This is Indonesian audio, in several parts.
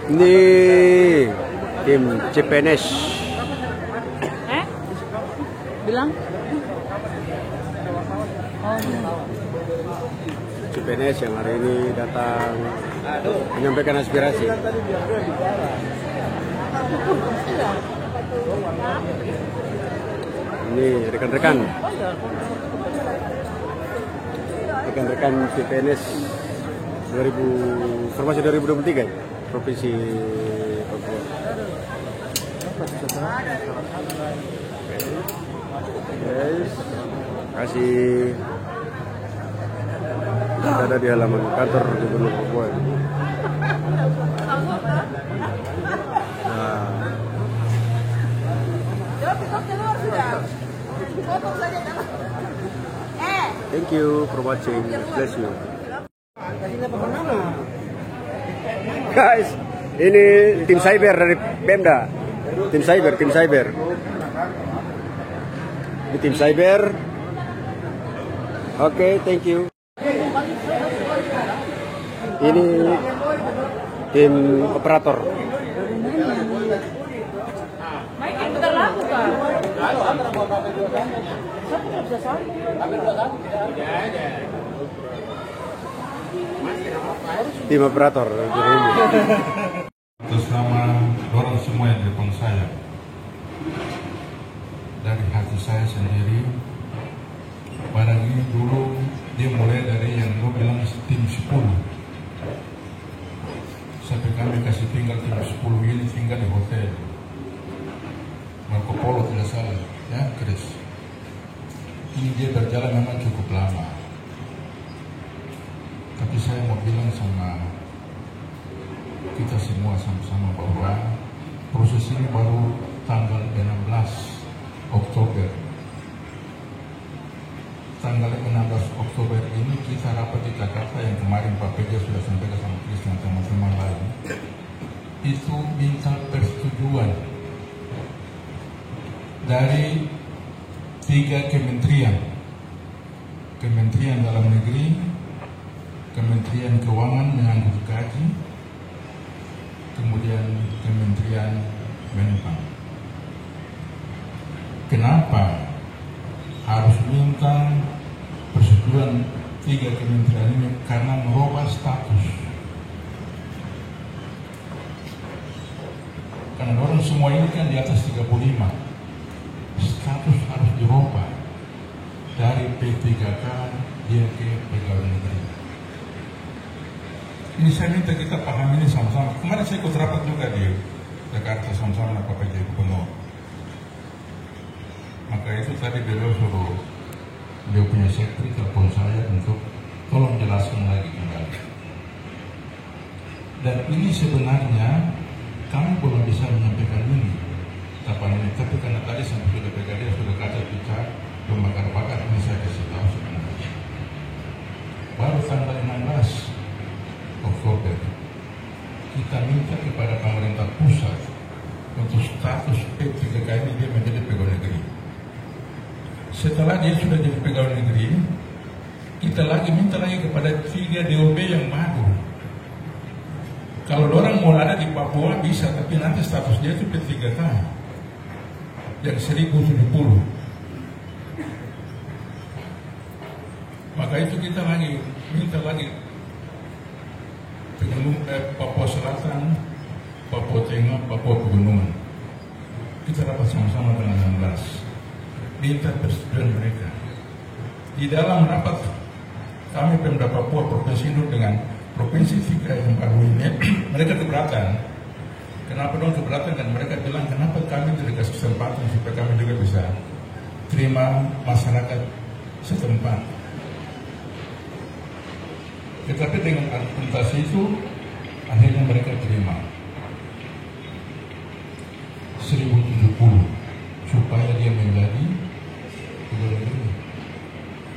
Ini tim CPNS. Bilang? CPNS yang hari ini datang menyampaikan aspirasi. Ini rekan-rekan CPNS 2000 formasi 2023 Provinsi Papua. Guys, kasih ada di halaman kantor Gubernur Papua. Nah. Thank you for watching. Bless you. Guys, ini tim cyber dari Pemda. Tim cyber. Ini tim cyber. Oke, thank you. Ini tim operator. Tim operator. Atas nama orang semua yang di depan saya, dari hati saya sendiri, barang ini dulu dia mulai dari yang lo bilang tim 10. Sampai kami kasih tinggal tim 10 ini tinggal di hotel Marco Polo, tidak salah ya Chris. Ini dia berjalan memang cukup lama, tapi saya mau bilang sama kita semua sama-sama bahwa proses ini baru tanggal 16 Oktober. Tanggal 16 Oktober ini kita rapat di Jakarta yang kemarin Pak PJ sudah sampaikan sama Chris dan teman-teman lain. Itu minta persetujuan dari 3 kementerian. Kementerian Dalam Negeri, Kementerian Keuangan menyangkut gaji, kemudian Kementerian Menpan. Kenapa harus minta persetujuan 3 kementerian ini? Karena merubah status. Karena orang semua ini kan di atas 35. Status harus dirubah dari P3K dia ke pegawai negeri. Ini saya minta kita paham ini sama-sama. Kemarin saya ikut rapat juga di Jakarta sama-sama dengan Pak PJ Gubernur. Maka itu tadi beliau suruh dia punya sekretari telepon saya untuk tolong jelaskan lagi kembali. Dan ini sebenarnya kami belum bisa menyampaikan ini kapan ini, tapi karena tadi sampai sudah PKD sudah kata kita membakar-bakar, ini saya kasih tahu sebenarnya. Baru tanggal 16 Oktober kita minta kepada pemerintah pusat untuk status P3K ini dia menjadi pegawai negeri. Setelah dia sudah jadi pegawai negeri, kita lagi minta lagi kepada 3 DOP yang baru. Kalau orang mau ada di Papua bisa, tapi nanti status dia itu P3K yang 1070. Maka itu kita lagi minta lagi Papua Selatan, Papua Tengah, Papua Pegunungan. Kita rapat sama-sama dengan 16. Minta persetujuan mereka. Di dalam rapat kami Pemda Papua Provinsi Induk dengan Provinsi 3 yang baru ini, mereka keberatan. Kenapa dong keberatan? Dan mereka bilang kenapa kami tidak kasih kesempatan supaya kami juga bisa terima masyarakat setempat. Tetapi dengan argumentasi itu akhirnya mereka terima 1070 supaya dia menjadi pegawai negeri.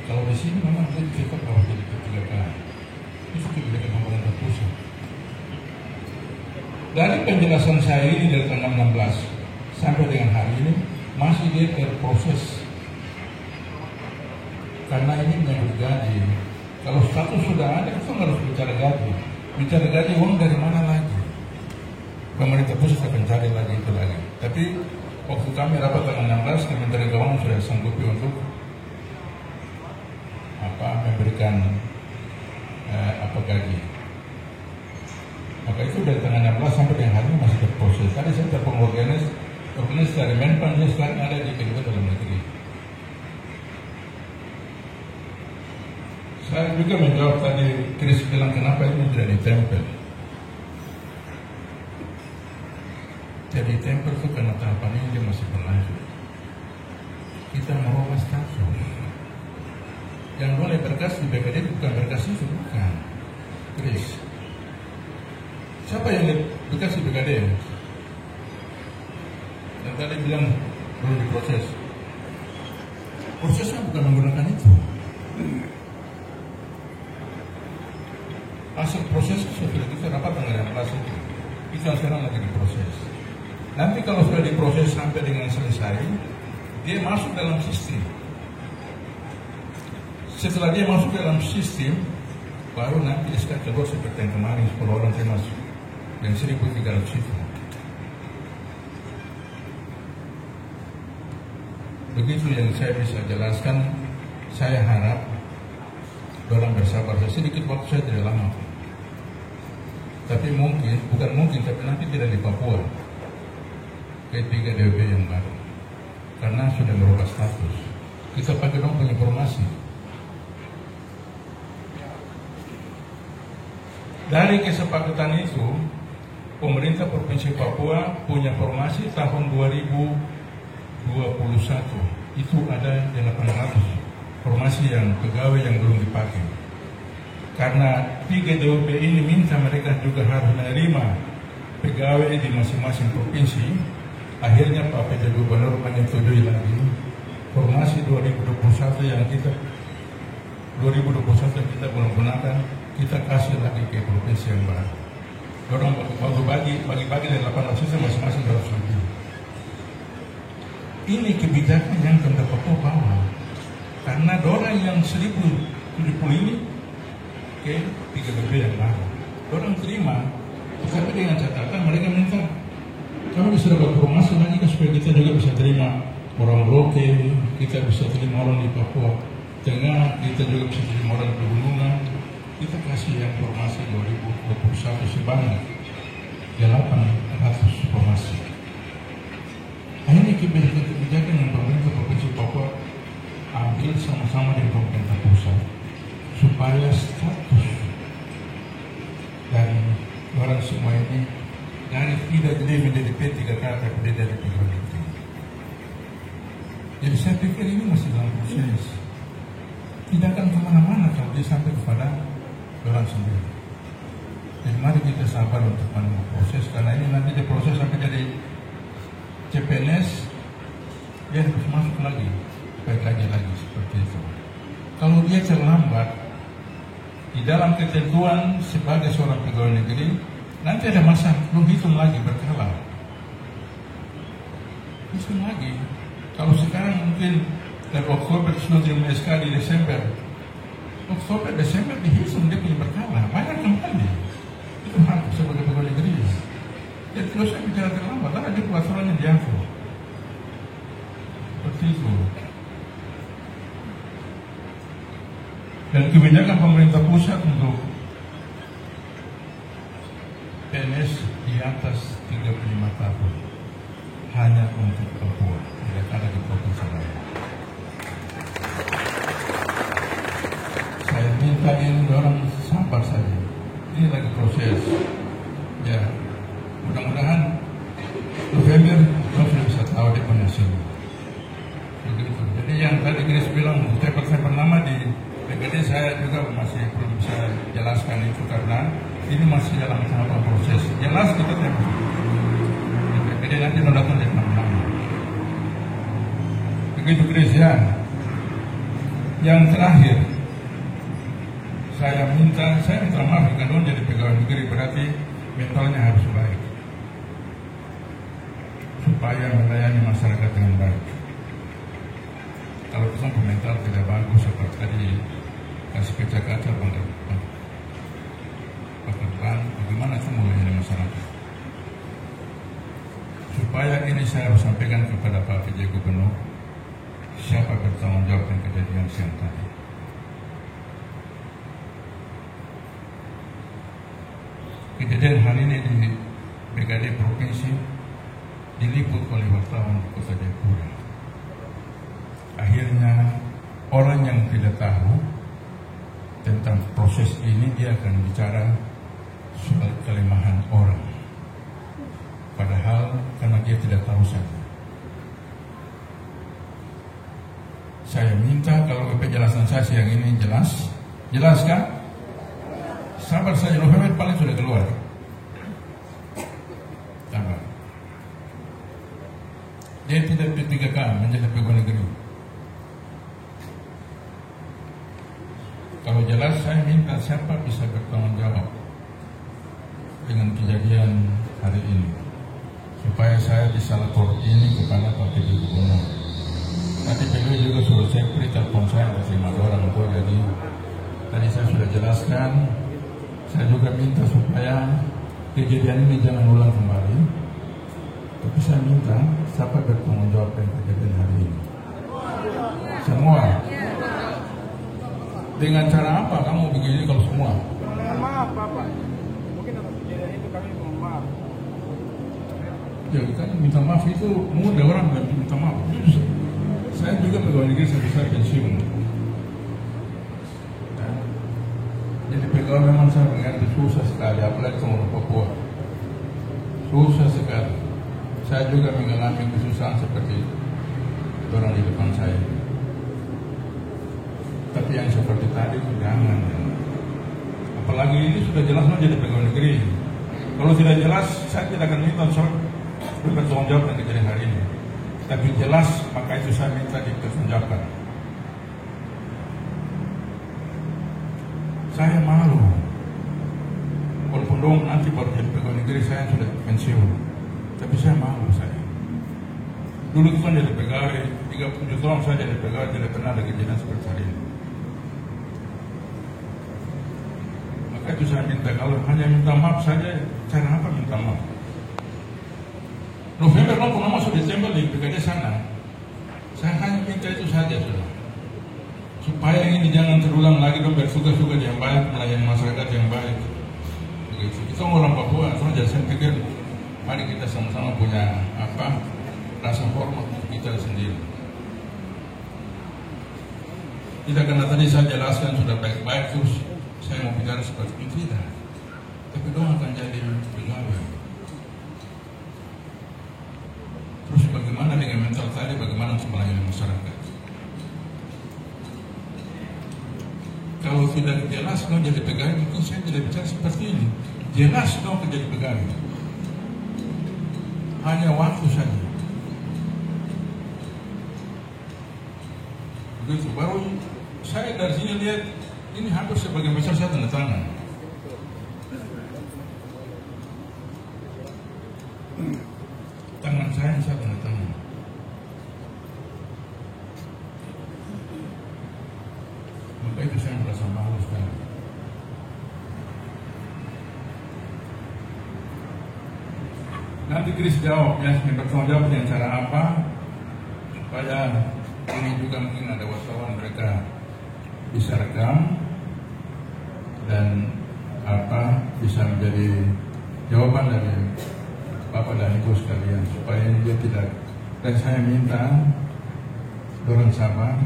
Kalau di sini memang dia tetap harus jadi P3K. Itu kebijakan pemerintah pusat. Dari penjelasan saya ini dari tanggal 16 sampai dengan hari ini masih dia berproses karena ini menyangkut gaji. Kalau status sudah ada, kita nggak harus bicara gaji. Bicara gaji, uang dari mana lagi? pemerintah pusat akan cari lagi itu lagi. Tapi waktu kami rapat tanggal 16, Kementerian Keuangan sudah sanggupi untuk memberikan gaji. Maka itu dari tanggal 16 sampai dengan hari ini masih berproses. Tadi saya telepon organisasi dari Menpan, dia sekarang ada di Kementerian Dalam Negeri. Saya juga menjawab tadi, Chris bilang kenapa ini tidak ditempel. Jadi tempel itu karena tahapan ini dia masih berlanjut. Kita merubah status. Yang boleh berkas di BKD bukan berkas itu, bukan. Chris, siapa yang berkas di BKD? Yang tadi bilang belum diproses. Prosesnya bukan menggunakan itu. Hasil proses sudah kita dapat tanggal 16 itu. Itu sekarang lagi diproses. Nanti kalau sudah diproses sampai dengan selesai, dia masuk dalam sistem. Setelah dia masuk dalam sistem, baru nanti SK keluar seperti yang kemarin 10 orang termasuk yang 1.300 itu. Begitu yang saya bisa jelaskan. Saya harap orang bersabar. Sedikit waktu saya tidak lama. Tapi mungkin, bukan mungkin, tapi nanti tidak di Papua. P3 DWP yang baru. Karena sudah merubah status. Kita pakai dong informasi. Dari kesepakatan itu, pemerintah Provinsi Papua punya formasi tahun 2021. Itu ada 800 formasi yang pegawai yang belum dipakai. Karena 3 DWP ini minta mereka juga harus menerima pegawai di masing-masing provinsi. Akhirnya Pak PJ Gubernur menyetujui lagi formasi 2021 yang kita belum gunakan, kita kasih lagi ke provinsi yang baru. Orang bagi dari 800 itu masing-masing 200 lebih. Ini kebijakan yang tanda Papua bawa. Karena orang yang 1.070 ini ke 3 DWP yang baru. Orang terima, tapi dengan catatan mereka minta kami bisa dapat formasi lagi supaya kita juga bisa terima orang Merauke, kita bisa terima orang di Papua Tengah, kita juga bisa terima orang di pegunungan. Kita kasih yang formasi 2021 sebanyak 800 formasi. Ini kebijakan yang pemerintah Provinsi Papua ambil sama-sama dengan pemerintah pusat supaya status dari orang semua ini dari tidak jadi menjadi P3K tapi dia dari pegawai negeri. Jadi saya pikir ini masih dalam proses. Tidak akan kemana-mana kalau dia sampai kepada orang sendiri. Jadi mari kita sabar untuk menunggu proses, karena ini nanti diproses sampai jadi CPNS, dia harus masuk lagi, baik lagi seperti itu. Kalau dia terlambat di dalam ketentuan sebagai seorang pegawai negeri, nanti ada masa belum hitung lagi berkala. Hitung lagi. Kalau sekarang mungkin dari Oktober sudah terima SK di Desember. Oktober, Desember dihitung dia punya berkala. Banyak kembali. Itu hak sebagai pegawai negeri. Jadi kalau saya bicara terlambat, ada di peraturan yang diatur. Seperti itu. Dan kebijakan pemerintah pusat untuk PNS di atas 35 tahun hanya untuk Papua, tidak ada di provinsi lain. Saya minta ini orang sabar saja. Ini lagi proses. Ya, mudah-mudahan November kita sudah bisa tahu dia hasil. Begitu. Jadi yang tadi Chris bilang step-step nama di BKD saya juga masih belum bisa jelaskan itu karena ini masih dalam tahapan proses. Jelas kita tembak. Jadi nanti datang dari mana-mana. Begitu Chris ya. Yang terakhir, saya minta maaf kalau jadi pegawai negeri berarti mentalnya harus baik supaya melayani masyarakat dengan baik. Kalau kita mental tidak bagus seperti tadi kasih kaca-kaca pekerjaan, bagaimana itu melayani masyarakat? supaya ini saya harus sampaikan kepada Pak PJ Gubernur, siapa bertanggung jawab dengan kejadian siang tadi. Kejadian hari ini di BKD Provinsi diliput oleh wartawan di Kota Jayapura. Akhirnya orang yang tidak tahu tentang proses ini, dia akan bicara soal kelemahan orang, padahal karena dia tidak tahu saja. Saya minta kalau penjelasan saya siang ini jelas kan? Sabar saja, November paling sudah keluar. Sabar. Dia tidak P3K menjadi pegawai negeri. Kalau jelas, saya minta siapa bisa bertanggung jawab dengan kejadian hari ini, supaya saya bisa lapor ini kepada Pak PJ Gubernur. Nanti PJ juga suruh saya beri telepon saya dari 5 orang itu. Jadi tadi saya sudah jelaskan. Saya juga minta supaya kejadian ini jangan ulang kembali. Tapi saya minta siapa bertanggung jawab dengan kejadian hari ini. Semua. Dengan cara apa kamu begini kalau semua? Dengan maaf, Bapak. Mungkin atas kejadian itu kami mohon maaf. Ya, kita minta maaf itu mudah orang minta maaf. Saya juga pegawai negeri sampai saya pensiun. Jadi pegawai memang saya mengerti susah sekali, apalagi orang Papua. Susah sekali. Saya juga mengalami kesusahan seperti orang di depan saya. Tapi yang seperti tadi jangan. Apalagi ini sudah jelas menjadi pegawai negeri. Kalau tidak jelas, saya tidak akan minta soal bertanggung jawab dengan kejadian hari ini. Tapi jelas, maka itu saya minta dipertanggungjawabkan. Saya malu. Walaupun dong nanti baru jadi pegawai negeri, saya sudah pensiun. Tapi saya malu saya. Dulu itu kan jadi pegawai, 37 tahun saya jadi pegawai, tidak pernah ada kejadian seperti hari ini. Maka itu saya minta, kalau hanya minta maaf saja, cara apa minta maaf? November kalau pernah masuk Desember di PKD sana, saya hanya minta itu saja sudah. Supaya ini jangan terulang lagi dong, bersuka-suka yang baik, melayani masyarakat yang baik. Begitu. Kita orang Papua, saja saya pikir, mari kita sama-sama punya rasa hormat untuk kita sendiri. Tidak karena tadi saya jelaskan sudah baik-baik terus saya mau bicara seperti itu, tidak. Tapi dong akan jadi pegawai. Terus bagaimana dengan mental tadi, bagaimana untuk melayani masyarakat? Kalau tidak jelas dong jadi pegawai, mungkin saya tidak bicara seperti ini. Jelas dong jadi pegawai. Hanya waktu saja. Begitu, baru saya dari sini lihat ini hampir sebagian besar saya tanda tangan. Tangan saya tanda tangan. Maka itu saya merasa malu sekali. Nanti Chris jawab ya, bertanggung jawab dengan cara apa supaya ini juga mungkin ada wartawan mereka bisa rekam dan bisa menjadi jawaban dari Bapak dan Ibu sekalian supaya ini dia tidak. Dan saya minta orang sabar,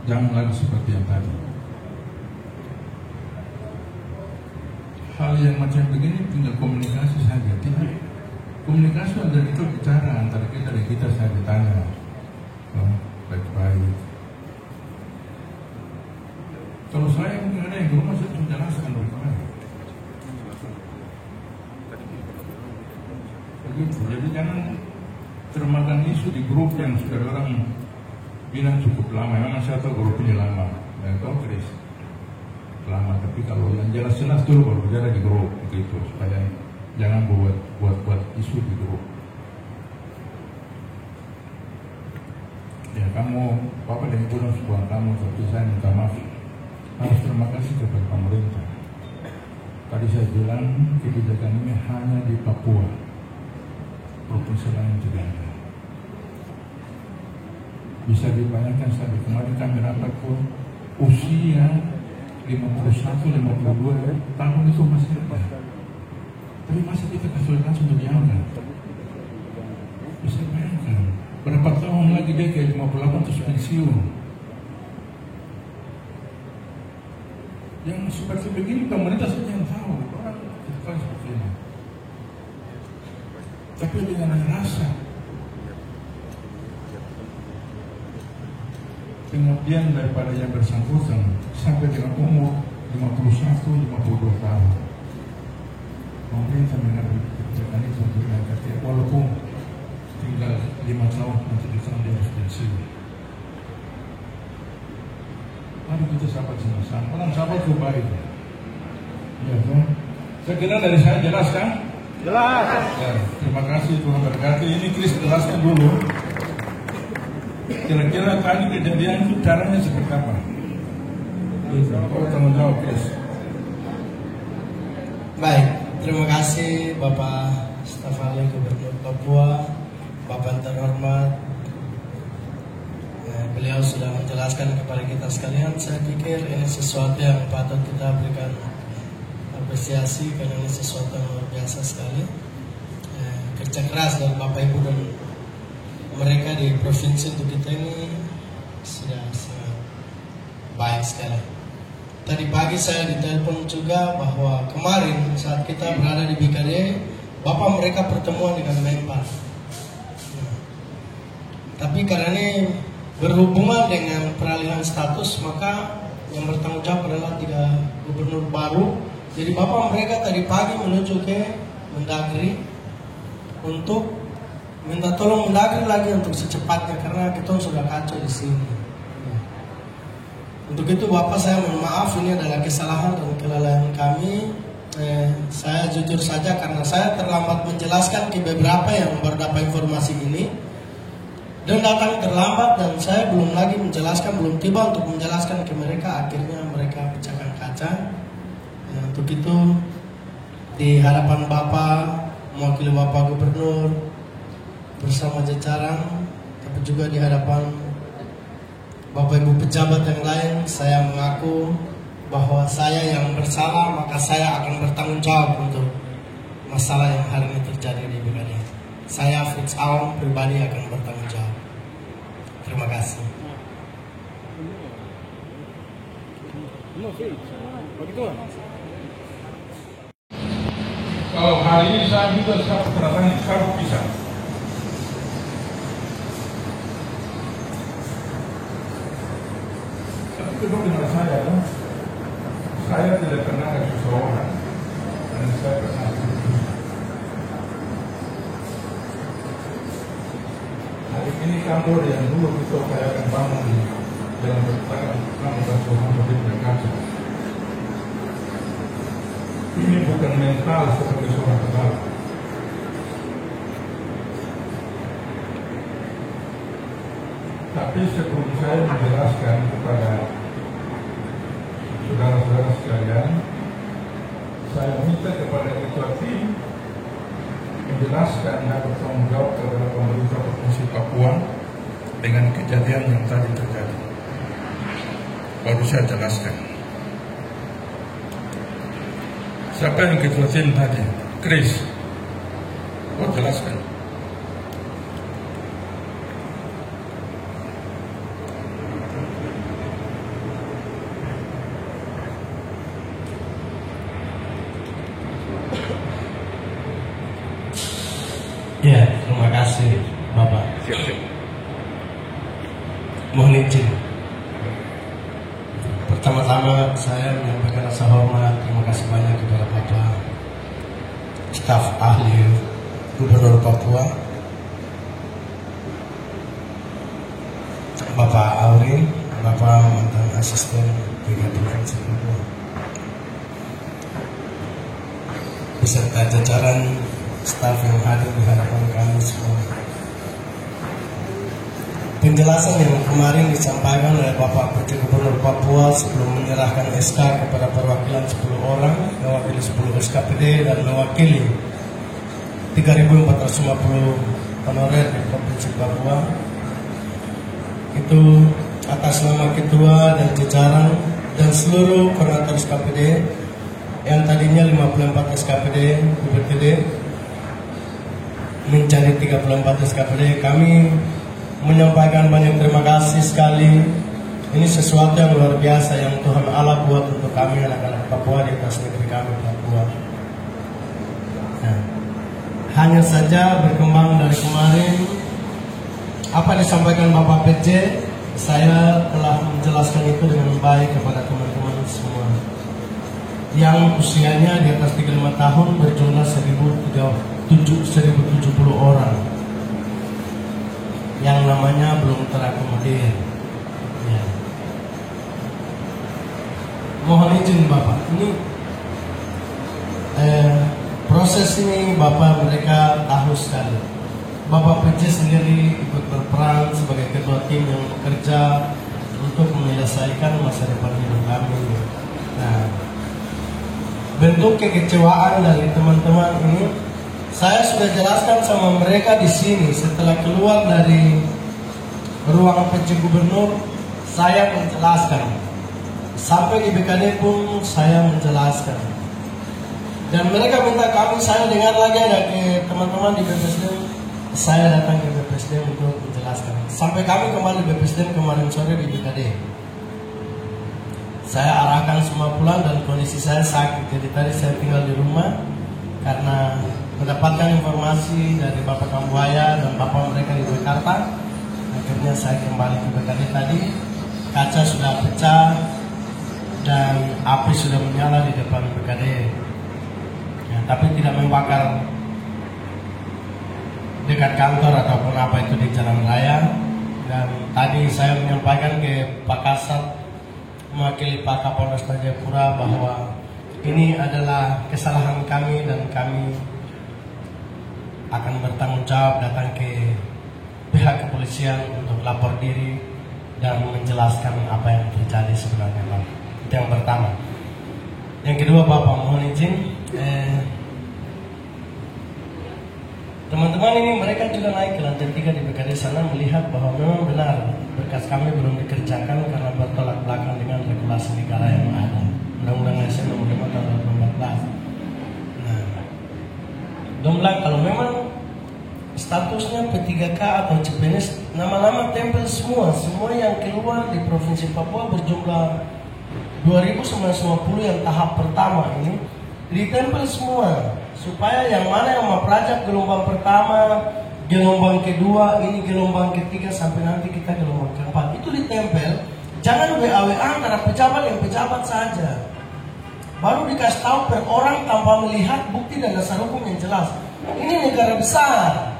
jangan lagi seperti yang tadi. Hal yang macam begini tinggal komunikasi saja, tidak. Komunikasi ada itu bicara antara kita dan kita, saya ditanya baik-baik. Kalau saya mungkin ada yang di rumah saya menjelaskan baik-baik. Begitu, jadi jangan termakan isu di grup yang sudah orang bilang cukup lama. Memang saya tahu grup ini lama, dan tahu Chris lama. Tapi kalau yang jelas-jelas dulu baru bicara di grup begitu, supaya jangan buat isu di grup. Ya kamu, Bapak dan Ibu sebuah kamu, tapi saya minta maaf. Harus terima kasih kepada pemerintah. Tadi saya bilang kebijakan ini hanya di Papua. provinsi lain juga ada. Bisa dibayangkan sampai kemarin kami rapat pun usia 51, 52 tahun itu masih ada. Tapi masih kita kesulitan untuk diangkat. Bisa bayangkan berapa tahun lagi dia kayak 58 terus pensiun. Yang seperti begini pemerintah saja yang tahu, orang tidak seperti ini. Tapi dengan rasa pengabdian daripada yang bersangkutan sampai dengan umur 51, 52 tahun, pemerintah mengambil kebijakan itu untuk diangkat, walaupun tinggal 5 tahun nanti di tahun dia harus pensiun. Mari kita sahabat sama-sama. Orang sahabat itu baik. Ya kan? Saya kira dari saya jelas kan? Jelas. Ya, terima kasih Tuhan berkati. Ini Chris jelaskan dulu. Kira-kira tadi kejadian itu caranya seperti apa? Oh, tanggung jawab Chris. Baik, terima kasih Bapak Staf Ahli Gubernur Papua, Bapak terhormat. Beliau sudah menjelaskan kepada kita sekalian. Saya pikir ini sesuatu yang patut kita berikan apresiasi karena ini sesuatu yang luar biasa sekali. Kerja keras dari Bapak Ibu dan mereka di provinsi untuk kita ini sudah sangat baik sekali. Tadi pagi saya ditelepon juga bahwa kemarin saat kita berada di BKD, Bapak mereka pertemuan dengan Menpan. Tapi karena ini berhubungan dengan peralihan status, maka yang bertanggung jawab adalah 3 gubernur baru. Jadi Bapak mereka tadi pagi menuju ke Mendagri untuk minta tolong Mendagri lagi untuk secepatnya karena kita sudah kacau di sini. Untuk itu Bapak saya mohon maaf, ini adalah kesalahan dan kelalaian kami. Saya jujur saja karena saya terlambat menjelaskan ke beberapa yang baru dapat informasi ini. Dan datang terlambat dan saya belum lagi menjelaskan, belum tiba untuk menjelaskan ke mereka. Akhirnya mereka pecahkan kaca. Untuk itu di hadapan Bapak, mewakili Bapak Gubernur bersama jajaran, tapi juga di hadapan Bapak Ibu pejabat yang lain, saya mengaku bahwa saya yang bersalah, maka saya akan bertanggung jawab untuk masalah yang hari ini terjadi di BKD. Saya Fritz Aum pribadi akan bertanggung jawab. Terima kasih. Kalau hari ini saya minta satu teratangan satu pisang. Tapi itu dengan saya kan, saya tidak pernah ke seseorang dan saya pernah hari ini kantor yang dulu kita upayakan bangun di dalam bertangan kamu dan Tuhan berdiri kaca. Ini bukan mental seperti seorang kepala. Tapi sebelum saya menjelaskan kepada saudara-saudara sekalian, saya minta kepada ketua tim menjelaskan dan bertanggung jawab kepada pemerintah Provinsi Papua dengan kejadian yang tadi terjadi. Baru saya jelaskan. Siapa yang ketua tim tadi? Chris. Oh, jelaskan. Ya, terima kasih Bapak. Siap. Mohon izin. Pertama-tama saya menyampaikan rasa hormat, terima kasih banyak kepada Bapak Staf Ahli Gubernur Papua, Bapak Aurin, Bapak mantan asisten Brigade Provinsi Papua, beserta jajaran staf yang hadir di hadapan kami semua. Penjelasan yang kemarin disampaikan oleh Bapak Pj Gubernur Papua sebelum menyerahkan SK kepada perwakilan 10 orang, mewakili 10 SKPD dan mewakili 3.450 honorer di Provinsi Papua. Itu atas nama ketua dan jajaran dan seluruh koordinator SKPD yang tadinya 54 SKPD UPTD menjadi 34 SKPD. Kami menyampaikan banyak terima kasih sekali. Ini sesuatu yang luar biasa yang Tuhan Allah buat untuk kami anak-anak Papua di atas negeri kami Papua. Nah, hanya saja berkembang dari kemarin apa yang disampaikan Bapak PJ, saya telah menjelaskan itu dengan baik kepada teman-teman semua yang usianya di atas 35 tahun berjumlah 1070 orang yang namanya belum terakomodir. Ya. Mohon izin Bapak, ini proses ini Bapak mereka tahu sekali. Bapak PJ sendiri ikut berperan sebagai ketua tim yang bekerja untuk menyelesaikan masa depan hidup kami. Nah, bentuk kekecewaan dari teman-teman ini saya sudah jelaskan sama mereka di sini. Setelah keluar dari ruang PJ Gubernur, saya menjelaskan. Sampai di BKD pun saya menjelaskan. Dan mereka minta kami, saya dengar lagi ada ke teman-teman di BPSDM, saya datang ke BPSDM untuk menjelaskan. Sampai kami kembali di BPSDM kemarin sore di BKD. Saya arahkan semua pulang dan kondisi saya sakit. Jadi tadi saya tinggal di rumah karena mendapatkan informasi dari Bapak Kambuaya dan Bapak mereka di Jakarta. Akhirnya saya kembali ke BKD tadi. Kaca sudah pecah dan api sudah menyala di depan BKD. Ya, tapi tidak membakar dekat kantor ataupun apa itu di jalan raya. Dan tadi saya menyampaikan ke Pak Kasat mewakili Pak Kapolres Jayapura bahwa ini adalah kesalahan kami dan kami akan bertanggung jawab datang ke pihak kepolisian untuk lapor diri dan menjelaskan apa yang terjadi sebenarnya. Itu yang pertama. Yang kedua Bapak mohon izin, teman-teman ini mereka juga naik ke lantai 3 di BKD sana melihat bahwa memang benar berkas kami belum dikerjakan karena bertolak belakang dengan regulasi negara yang ada, Undang-Undang ASN Nomor 5 Tahun 2014. Nah, Domblak kalau memang statusnya P3K atau CPNS, nama-nama tempel semua yang keluar di Provinsi Papua berjumlah 2.950 yang tahap pertama ini ditempel semua supaya yang mana yang mau prajak gelombang pertama, gelombang kedua, ini gelombang ketiga sampai nanti kita gelombang keempat itu ditempel. Jangan WA antara pejabat yang pejabat saja. Baru dikasih tahu per orang tanpa melihat bukti dan dasar hukum yang jelas. Ini negara besar.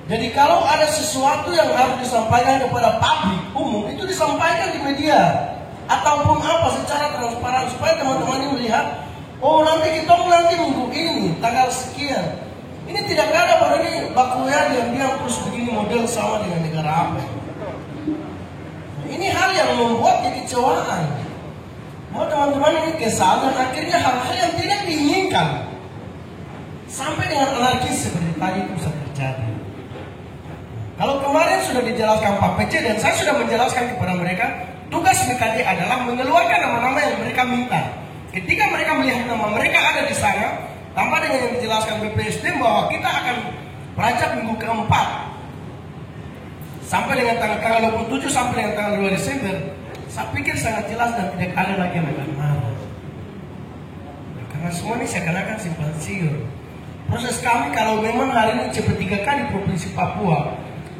Jadi kalau ada sesuatu yang harus disampaikan kepada publik umum itu disampaikan di media ataupun apa secara transparan supaya teman-teman ini melihat, oh nanti kita minggu ini tanggal sekian. Ini tidak ada pada ini baku ya diam-diam terus begini model sama dengan negara apa. Ini hal yang membuat kekecewaan. Mau teman-teman ini kesal dan akhirnya hal-hal yang tidak diinginkan sampai dengan anarkis seperti tadi itu bisa terjadi. Kalau kemarin sudah dijelaskan Pak PC dan saya sudah menjelaskan kepada mereka, tugas BKD adalah mengeluarkan nama-nama yang mereka minta. Ketika mereka melihat nama mereka ada di sana, tanpa dengan yang dijelaskan BPSDM bahwa kita akan prajak minggu keempat sampai dengan tanggal 27 sampai dengan tanggal 2 Desember, saya pikir sangat jelas dan tidak ada lagi yang akan marah. Karena semua ini seakan-akan simpang siur. Proses kami kalau memang hari ini CP3K di Provinsi Papua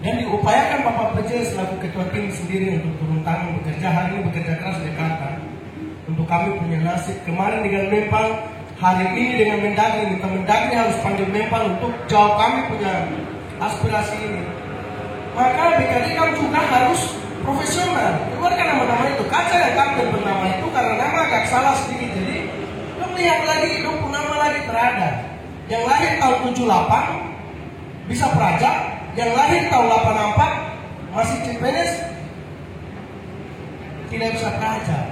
dan diupayakan Bapak PJ selaku ketua tim sendiri untuk turun tangan bekerja hari ini bekerja keras di Jakarta untuk kami punya nasib kemarin dengan Mempang, hari ini dengan Mendagri, minta Mendagri harus panggil Mempang untuk jawab kami punya aspirasi ini. Maka BKD kami juga harus profesional, keluarkan nama-nama itu. Kaca yang kami bernama itu karena nama agak salah sedikit, jadi lo lihat lagi, lo pun nama lagi terada. Yang lahir tahun 78 bisa prajak, yang lahir tahun 84 masih CPNS tidak bisa prajak.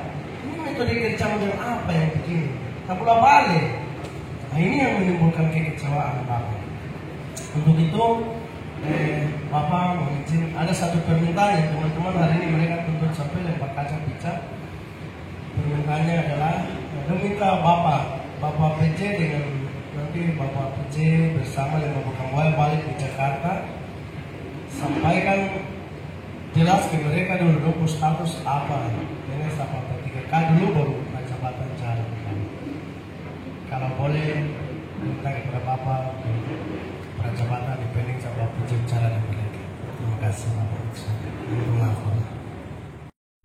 Ini metode kerja model apa yang begini? Tak pula balik. Nah ini yang menimbulkan kekecewaan Bapak. Untuk itu Bapak mohon izin, ada satu permintaan yang teman-teman hari ini mereka tuntut sampai lempar kaca pica. Permintaannya adalah meminta Bapak PJ dengan nanti Bapak PJ bersama dengan Bapak Kamboja balik di Jakarta, sampaikan jelas ke mereka dulu status apa. Ini sampai 3K dulu baru jabatan jalan. Kalau boleh minta kepada Bapak jabatan dipending sama PJ bicara dengan mereka. Terima kasih Bapak.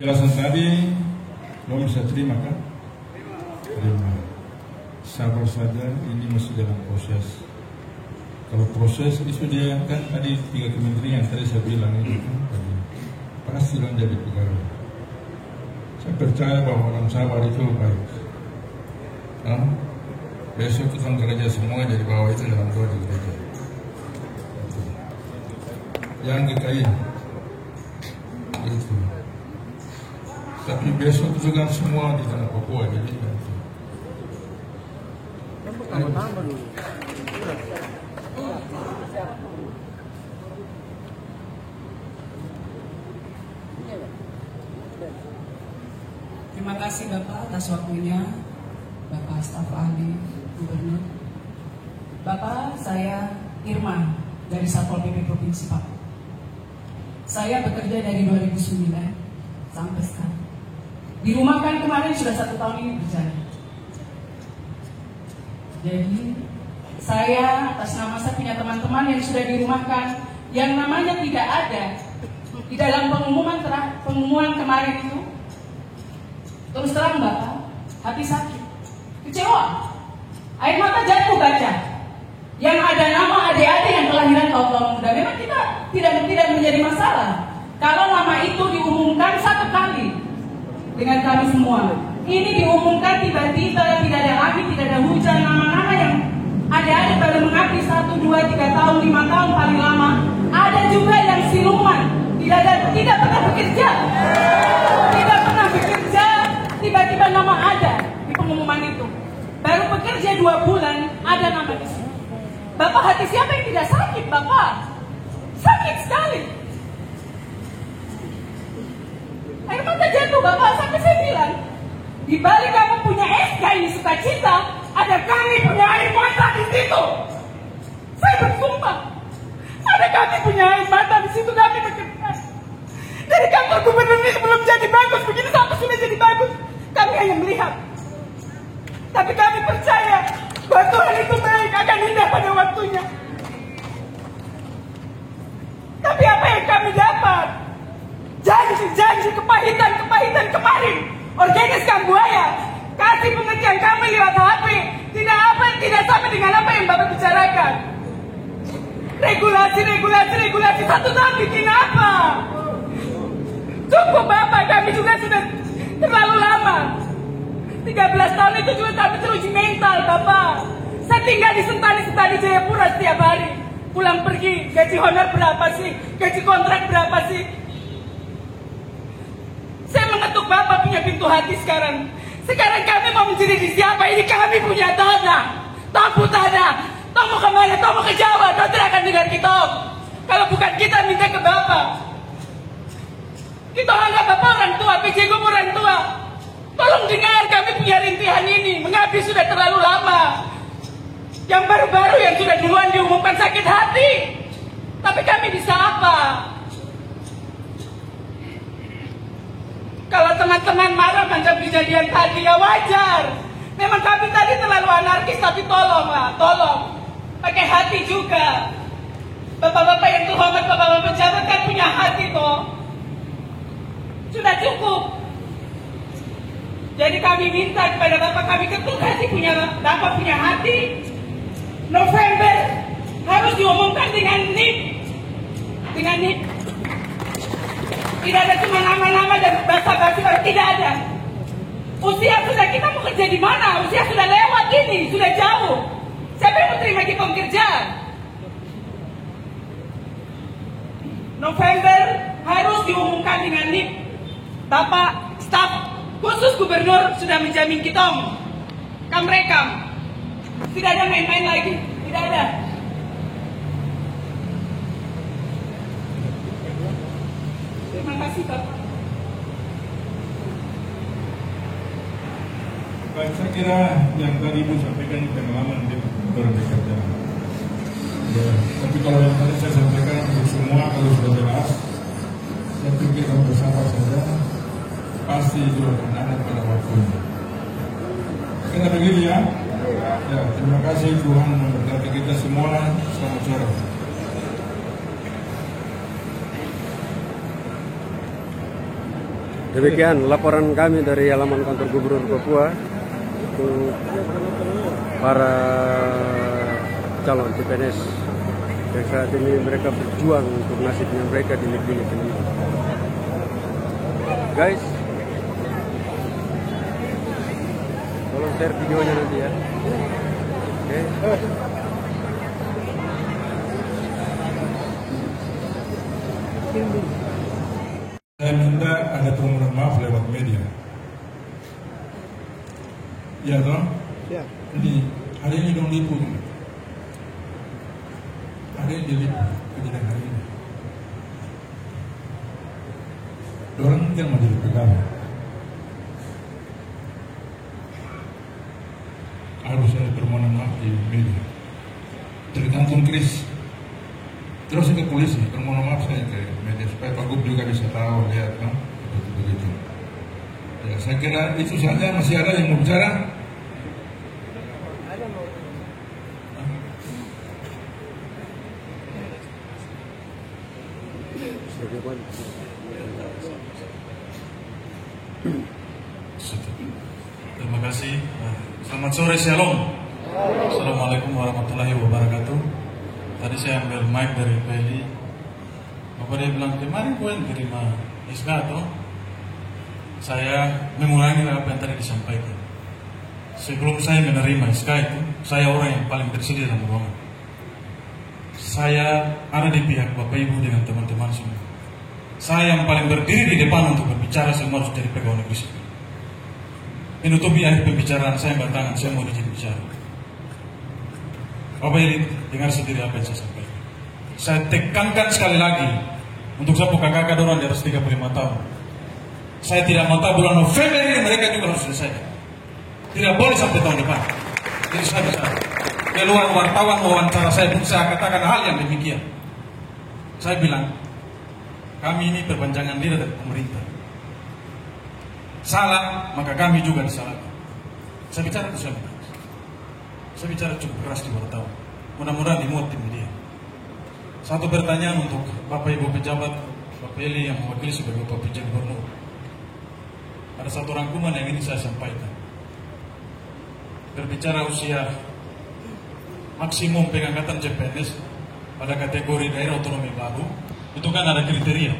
Jelasan tadi lo bisa terima kan? Terima. Sabar saja, ini masih dalam proses. Kalau proses itu dia kan tadi 3 kementerian tadi saya bilang itu kan pasti lo jadi pegawai. Saya percaya bahwa orang sabar itu baik. Besok kita kerja semua jadi bawah itu dalam doa di gereja. Jangan kekain. Itu. Tapi besok itu kan semua di tanah Papua jadi itu. Terima kasih Bapak atas waktunya, Bapak staf ahli Gubernur. Bapak, saya Irma dari Satpol PP Provinsi Papua. Saya bekerja dari 2009 sampai sekarang. Di rumah kan kemarin sudah 1 tahun ini berjalan. Jadi saya atas nama saya punya teman-teman yang sudah dirumahkan, yang namanya tidak ada di dalam pengumuman kemarin itu. Terus terang Bapak, hati sakit, kecewa, air mata jatuh baca. Yang ada nama adik-adik yang kelahiran tahun muda, memang kita tidak menjadi masalah. Kalau nama itu diumumkan 1 kali dengan kami semua, ini diumumkan tiba-tiba, tidak ada angin, tidak ada hujan, nama-nama yang adik-adik baru mengabdi 1, 2, 3 tahun, 5 tahun paling lama. Ada juga yang siluman, tidak pernah bekerja, tiba-tiba nama ada di pengumuman itu. Baru bekerja 2 bulan, ada nama di sini. Bapak, hati siapa yang tidak sakit, Bapak? Sakit sekali. Air mata jatuh, Bapak, sampai saya bilang, di balik kamu punya SK ini sukacita, ada kami punya air mata di situ. Saya bersumpah, ada kami punya air mata di situ, kami bekerja. Dari kantor gubernur ini belum jadi bagus, begini sampai sudah jadi bagus. Kami hanya melihat. Tapi kami percaya bahwa Tuhan itu baik, akan indah pada waktunya. Tapi apa yang kami dapat? Janji, kepahitan kemarin. Organisasi Buaya kasih pengertian kami lewat HP. Tidak sama dengan apa yang Bapak bicarakan. Regulasi 1 tahun bikin apa? Cukup Bapak, kami juga sudah terlalu lama. 13 tahun itu juga kami teruji mental Bapak. Saya tinggal di Sentani Jayapura setiap hari. Pulang pergi, gaji honor berapa sih? Gaji kontrak berapa sih? Saya mengetuk Bapak punya pintu hati sekarang. Sekarang kami mau menjadi di siapa? Ini kami punya tanah. Tahu tanah. Tahu mau kemana? Tahu mau ke Jawa. Tahu tidak akan dengar kita. Kalau bukan kita minta ke Bapak. Kita anggap Bapak orang tua, PJ Gubernur orang tua. Tolong dengar, kami punya rintihan ini. Mengabdi sudah terlalu lama. Yang baru-baru yang sudah duluan diumumkan sakit hati. Tapi kami bisa apa? Kalau teman-teman marah macam kejadian tadi, ya wajar. Memang kami tadi terlalu anarkis, tapi tolonglah, tolong. Pakai hati juga. Bapak-bapak yang terhormat, bapak-bapak pejabat kan punya hati toh. Sudah cukup. Jadi kami minta kepada Bapak, kami ketuk hati punya Bapak punya hati. November harus diumumkan dengan NIP. Dengan NIP. Tidak ada cuma nama-nama dan basa-basi, tidak ada. Usia sudah, kita mau kerja di mana? Usia sudah lewat ini, sudah jauh. Siapa yang mau terima kita kerja? November harus diumumkan dengan NIP. Bapak, staf khusus gubernur sudah menjamin kita. Kam rekam. Tidak ada main-main lagi. Tidak ada. kasih Bapak. Baik, saya kira yang tadi Ibu sampaikan pengalaman di bekerja. Ya, tapi kalau yang tadi saya sampaikan untuk semua kalau sudah jelas, saya pikir kalau bersama saja pasti itu akan ada pada waktunya. Kita begini ya. Ya, terima kasih Tuhan memberkati kita semua. Selamat sore. Demikian laporan kami dari halaman kantor Gubernur Papua untuk para calon CPNS yang saat ini mereka berjuang untuk nasibnya mereka di negeri ini. Guys, tolong share videonya nanti ya. Oke. Saya minta ada permohonan maaf lewat media. Ya toh? Ya. Ini hari ini dong lipu. Hari ini diliput kejadian hari ini. Orang kan mau jadi pegawai. Harus ada permohonan maaf di media. Tergantung Kris. Terus ke polisi, permohonan maaf saya ke media supaya Pak Gub juga bisa tahu, lihat kan, begitu. Ya, saya kira itu saja. Masih ada yang mau bicara? Terima kasih. Selamat sore, Shalom. Assalamualaikum warahmatullahi wabarakatuh. Tadi saya ambil mic dari Peli. Bapak dia bilang, kemarin gue yang terima SK atau saya mengurangi apa yang tadi disampaikan. Sebelum saya menerima SK itu, saya orang yang paling tersedia dalam ruangan. Saya ada di pihak Bapak Ibu dengan teman-teman semua. Saya yang paling berdiri di depan untuk berbicara, semua harus jadi pegawai negeri sipil. Menutupi akhir pembicaraan saya bertangan, saya mau jadi bicara. Bapak Ibu dengar sendiri apa yang saya sampaikan. Saya tekankan sekali lagi untuk saya kakak orang di atas 35 tahun. Saya tidak mau tahu bulan November ini mereka juga harus selesai. Tidak boleh sampai tahun depan. Jadi saya bisa keluar wartawan wawancara saya pun saya katakan hal yang demikian. Saya bilang kami ini perpanjangan diri dari pemerintah. Salah maka kami juga disalahkan. Saya bicara itu saya bicara cukup keras di wartawan. Mudah-mudahan dimuat di media. Satu pertanyaan untuk Bapak Ibu pejabat, Bapak Eli yang mewakili sebagai Bapak PJ Gubernur. Ada satu rangkuman yang ingin saya sampaikan. Berbicara usia maksimum pengangkatan CPNS pada kategori daerah otonomi baru, itu kan ada kriteria.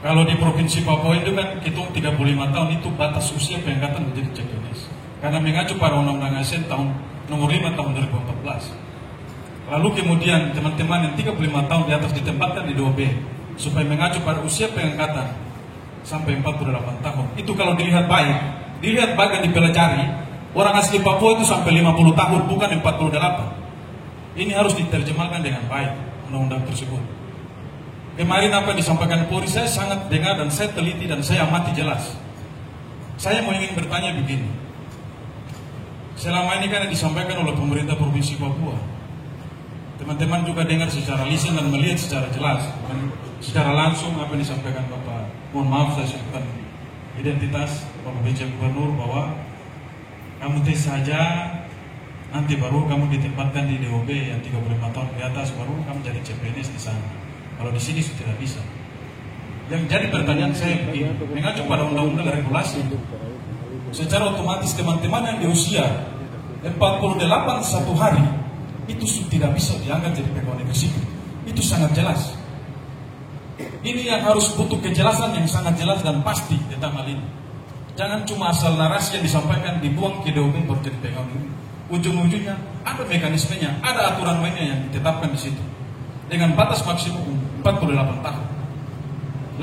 Kalau di Provinsi Papua itu kan hitung 35 tahun itu batas usia pengangkatan menjadi CPNS. Karena mengacu pada Undang-Undang ASN tahun nomor 5 tahun 2014. Lalu kemudian teman-teman yang 35 tahun di atas ditempatkan di 2B supaya mengacu pada usia pengangkatan sampai 48 tahun. Itu kalau dilihat baik dan dipelajari, orang asli Papua itu sampai 50 tahun, bukan 48. Ini harus diterjemahkan dengan baik undang-undang tersebut. Kemarin apa yang disampaikan Polri saya sangat dengar dan saya teliti dan saya amati jelas. Saya mau ingin bertanya begini. Selama ini kan yang disampaikan oleh pemerintah Provinsi Papua, teman-teman juga dengar secara lisan dan melihat secara jelas, secara langsung apa yang disampaikan Bapak. Mohon maaf saya sebutkan identitas Bapak PJ Gubernur bahwa kamu tes saja, nanti baru kamu ditempatkan di DOB yang 35 tahun ke atas, baru kamu jadi CPNS di sana. Kalau di sini sudah tidak bisa. Yang jadi pertanyaan saya begini, mengacu pada undang-undang regulasi, secara otomatis teman-teman yang di usia 48 satu hari itu tidak bisa diangkat jadi pegawai negeri sipil. Itu sangat jelas. Ini yang harus butuh kejelasan yang sangat jelas dan pasti tentang hal ini. Jangan cuma asal narasi yang disampaikan dibuang ke DOB baru jadi pegawai negeri. Ujung-ujungnya ada mekanismenya, ada aturan mainnya yang ditetapkan di situ dengan batas maksimum 48 tahun.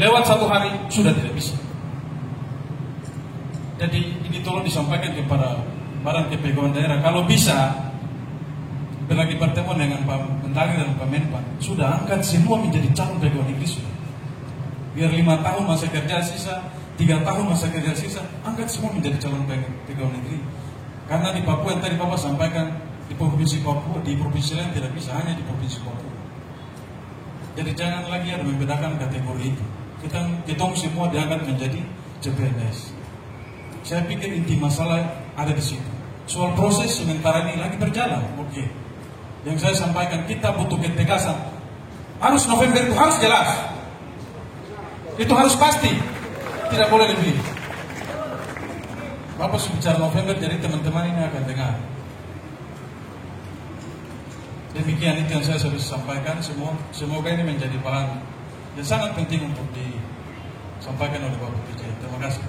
Lewat satu hari sudah tidak bisa. Jadi ini tolong disampaikan kepada Badan Kepegawaian Daerah. Kalau bisa, berlagi pertemuan dengan Pak Menteri dan Pak Menpan, sudah angkat semua menjadi calon pegawai negeri sudah. Biar 5 tahun masa kerja sisa, 3 tahun masa kerja sisa, angkat semua menjadi calon pegawai negeri. Karena di Papua yang tadi Bapak sampaikan, di provinsi Papua, di provinsi lain tidak bisa, hanya di provinsi Papua. Jadi jangan lagi ada membedakan kategori itu. Kita semua diangkat menjadi CPNS. Saya pikir inti masalah ada di situ. Soal proses sementara ini lagi berjalan, oke. Yang saya sampaikan, kita butuh ketegasan. Harus November itu harus jelas. Itu harus pasti. Tidak boleh lebih. Bapak sudah bicara November, jadi teman-teman ini akan dengar. Demikian itu yang saya sudah sampaikan. Semoga ini menjadi bahan yang sangat penting untuk disampaikan oleh Bapak PJ. Terima kasih.